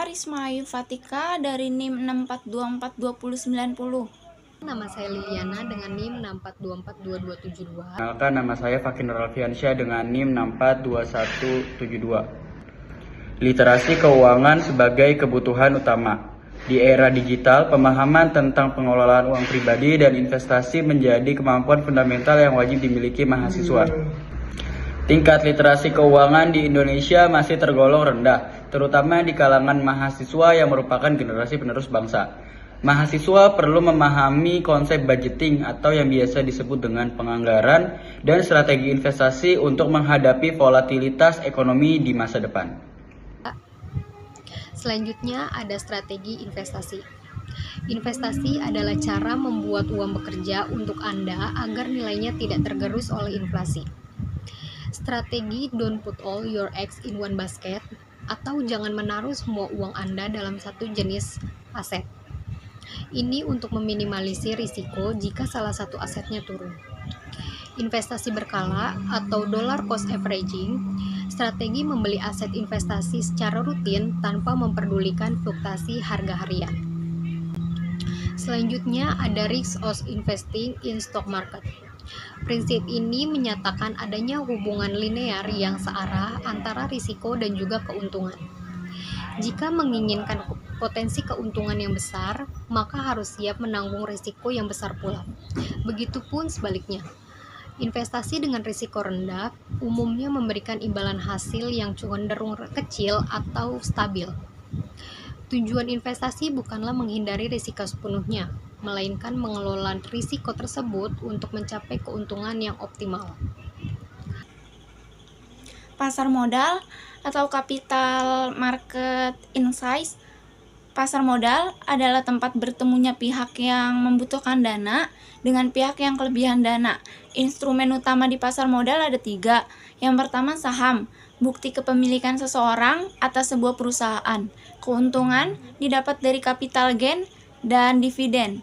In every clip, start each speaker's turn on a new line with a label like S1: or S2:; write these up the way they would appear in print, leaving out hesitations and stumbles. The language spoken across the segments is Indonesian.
S1: Risma Ayu Fatika dari NIM 6424290.
S2: Nama saya Liliana dengan NIM 6424272.
S3: Kenalkan, nama saya Fakir Nur Alfiansyah dengan NIM 642172. Literasi keuangan sebagai kebutuhan utama. Di era digital, pemahaman tentang pengelolaan uang pribadi dan investasi menjadi kemampuan fundamental yang wajib dimiliki mahasiswa. Tingkat literasi keuangan di Indonesia masih tergolong rendah, terutama di kalangan mahasiswa yang merupakan generasi penerus bangsa. Mahasiswa perlu memahami konsep budgeting atau yang biasa disebut dengan penganggaran dan strategi investasi untuk menghadapi volatilitas ekonomi di masa depan.
S2: Selanjutnya ada strategi investasi. Investasi adalah cara membuat uang bekerja untuk Anda agar nilainya tidak tergerus oleh inflasi. Strategi don't put all your eggs in one basket, atau jangan menaruh semua uang Anda dalam satu jenis aset. Ini untuk meminimalisir risiko jika salah satu asetnya turun. Investasi berkala atau dollar cost averaging, strategi membeli aset investasi secara rutin tanpa memperdulikan fluktuasi harga harian. Selanjutnya ada risk of investing in stock market. Prinsip ini menyatakan adanya hubungan linear yang searah antara risiko dan juga keuntungan. Jika menginginkan potensi keuntungan yang besar, maka harus siap menanggung risiko yang besar pula. Begitupun sebaliknya. Investasi dengan risiko rendah umumnya memberikan imbalan hasil yang cenderung kecil atau stabil. Tujuan investasi bukanlah menghindari risiko sepenuhnya, melainkan mengelola risiko tersebut untuk mencapai keuntungan yang optimal.
S1: Pasar modal atau capital market insights. Pasar modal adalah tempat bertemunya pihak yang membutuhkan dana dengan pihak yang kelebihan dana. Instrumen utama di pasar modal ada 3. Yang pertama saham, bukti kepemilikan seseorang atas sebuah perusahaan. Keuntungan didapat dari capital gain dan dividen.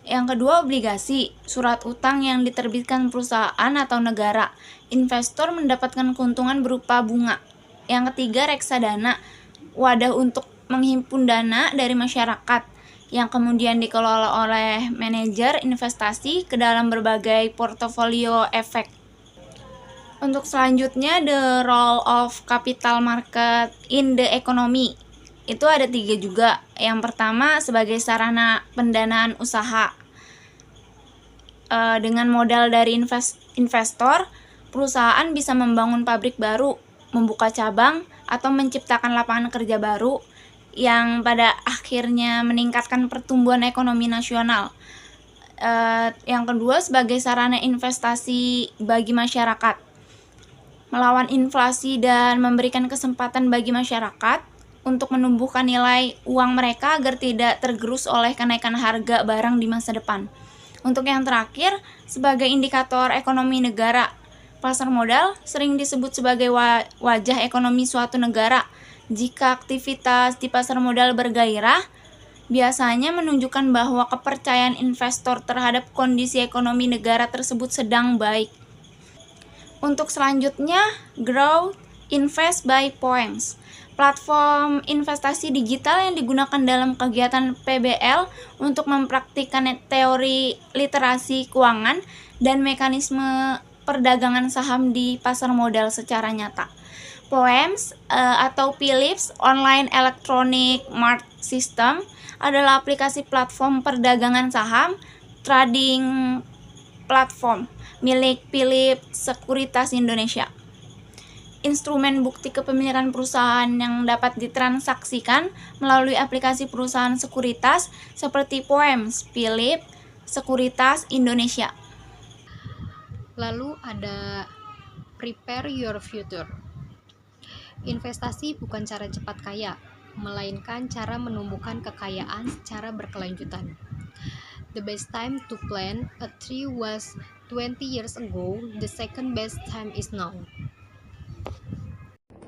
S1: Yang kedua obligasi, surat utang yang diterbitkan perusahaan atau negara. Investor mendapatkan keuntungan berupa bunga. Yang ketiga reksadana, wadah untuk menghimpun dana dari masyarakat yang kemudian dikelola oleh manajer investasi ke dalam berbagai portofolio efek. Untuk selanjutnya, the role of capital market in the economy. Itu ada 3 juga. Yang pertama sebagai sarana pendanaan usaha. Dengan modal dari investor, perusahaan bisa membangun pabrik baru, membuka cabang, atau menciptakan lapangan kerja baru yang pada akhirnya meningkatkan pertumbuhan ekonomi nasional. Yang kedua sebagai sarana investasi bagi masyarakat, melawan inflasi dan memberikan kesempatan bagi masyarakat untuk menumbuhkan nilai uang mereka agar tidak tergerus oleh kenaikan harga barang di masa depan. Untuk yang terakhir, sebagai indikator ekonomi negara, pasar modal sering disebut sebagai wajah ekonomi suatu negara. Jika aktivitas di pasar modal bergairah, biasanya menunjukkan bahwa kepercayaan investor terhadap kondisi ekonomi negara tersebut sedang baik. Untuk selanjutnya, Grow Invest by Poems. Platform investasi digital yang digunakan dalam kegiatan PBL untuk mempraktikkan teori literasi keuangan dan mekanisme perdagangan saham di pasar modal secara nyata. Poems atau Philips Online Electronic Market System adalah aplikasi platform perdagangan saham trading platform milik Philips Sekuritas Indonesia. Instrumen bukti kepemilikan perusahaan yang dapat ditransaksikan melalui aplikasi perusahaan sekuritas seperti Poems, Philips Sekuritas Indonesia.
S2: Lalu ada prepare your future. Investasi bukan cara cepat kaya, melainkan cara menumbuhkan kekayaan secara berkelanjutan. The best time to plant a tree was 20 years ago, the second best time is now.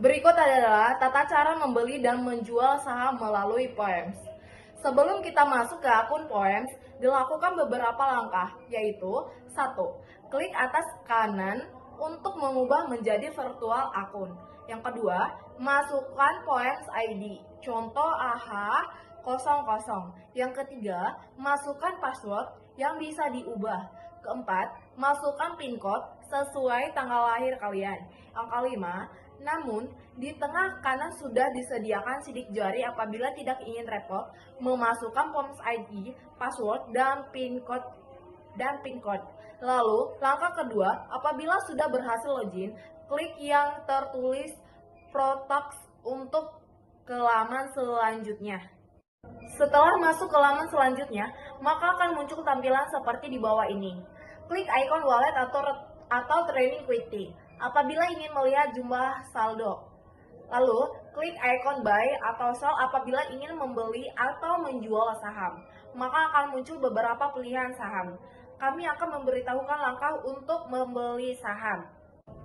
S4: Berikut adalah tata cara membeli dan menjual saham melalui Poems. Sebelum kita masuk ke akun Poems, dilakukan beberapa langkah, yaitu 1. Klik atas kanan untuk mengubah menjadi virtual akun. Yang kedua, masukkan Poems ID. contoh AH00. Yang ketiga, masukkan password yang bisa diubah. Keempat, masukkan PIN code sesuai tanggal lahir kalian. Yang kelima, namun di tengah kanan sudah disediakan sidik jari apabila tidak ingin repot memasukkan POMS ID, password, dan PIN code. Lalu, langkah kedua, apabila sudah berhasil login, klik yang tertulis Protox untuk ke laman selanjutnya. Setelah masuk ke laman selanjutnya, maka akan muncul tampilan seperti di bawah ini. Klik icon wallet atau training quitty apabila ingin melihat jumlah saldo. Lalu, klik icon buy atau sell apabila ingin membeli atau menjual saham. Maka akan muncul beberapa pilihan saham. Kami akan memberitahukan langkah untuk membeli saham.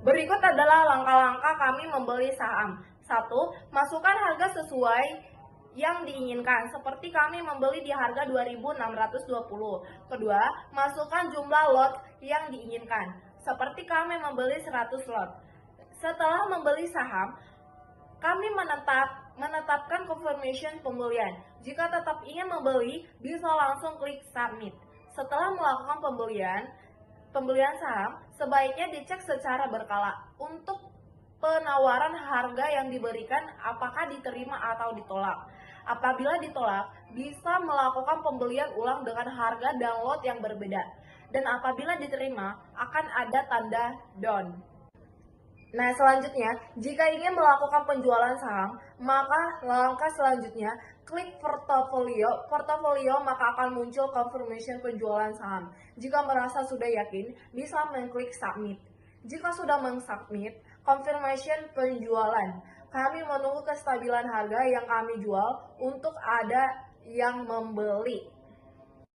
S4: Berikut adalah langkah-langkah kami membeli saham. 1. Masukkan harga sesuai yang diinginkan, seperti kami membeli di harga 2.620. Kedua, masukkan jumlah lot yang diinginkan, seperti kami membeli 100 lot. Setelah membeli saham, kami menetapkan confirmation pembelian. Jika tetap ingin membeli, bisa langsung klik submit. Setelah melakukan pembelian saham, sebaiknya dicek secara berkala untuk penawaran harga yang diberikan apakah diterima atau ditolak. Apabila ditolak, bisa melakukan pembelian ulang dengan harga dan lot yang berbeda. Dan apabila diterima, akan ada tanda done. Nah, selanjutnya, jika ingin melakukan penjualan saham, maka langkah selanjutnya, klik portofolio maka akan muncul confirmation penjualan saham. Jika merasa sudah yakin, bisa mengklik submit. Jika sudah mensubmit, confirmation penjualan, kami menunggu kestabilan harga yang kami jual untuk ada yang membeli.